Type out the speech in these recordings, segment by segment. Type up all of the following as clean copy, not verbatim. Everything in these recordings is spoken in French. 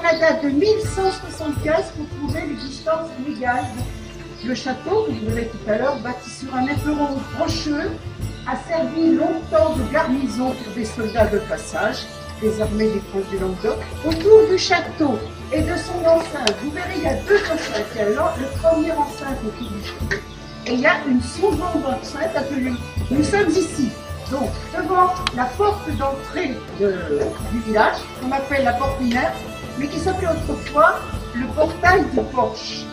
la date de 1175 pour prouver l'existence légale. Le château, que vous verrez tout à l'heure, bâti sur un éperon rocheux, a servi longtemps de garnison pour des soldats de passage des armées des Francs du Languedoc. Autour du château et de son enceinte, vous verrez, il y a deux enceintes. Il y a le premier enceinte autour du château et il y a une seconde enceinte appelée. Nous sommes ici, donc devant la porte d'entrée du village, qu'on appelle la porte mineure, mais qui s'appelait autrefois le portail du porche.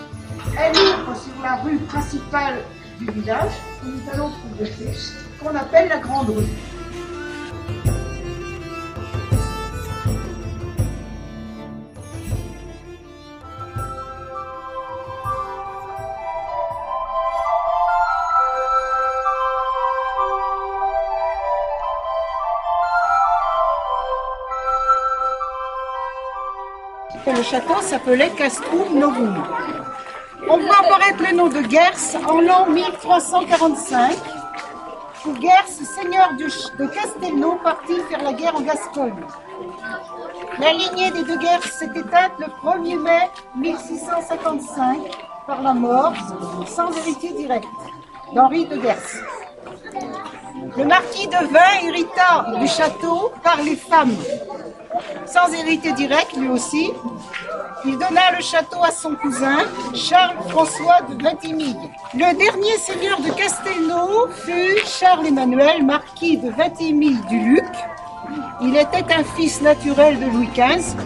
Elle ouvre sur la rue principale du village, que nous allons progresser, qu'on appelle la Grande Rue. Le château s'appelait Castrum Novum. On voit apparaître le nom de Gers en l'an 1345. Gers, seigneur de Castelnau, parti faire la guerre en Gascogne. La lignée des deux Gers s'est éteinte le 1er mai 1655 par la mort, sans héritier direct, d'Henri de Gers. Le marquis de Vins hérita du château par les femmes. Sans héritier direct, lui aussi, il donna le château à son cousin, Charles-François de Vintimille. Le dernier seigneur de Castelnau fut Charles-Emmanuel, marquis de Vintimille du Luc. Il était un fils naturel de Louis XV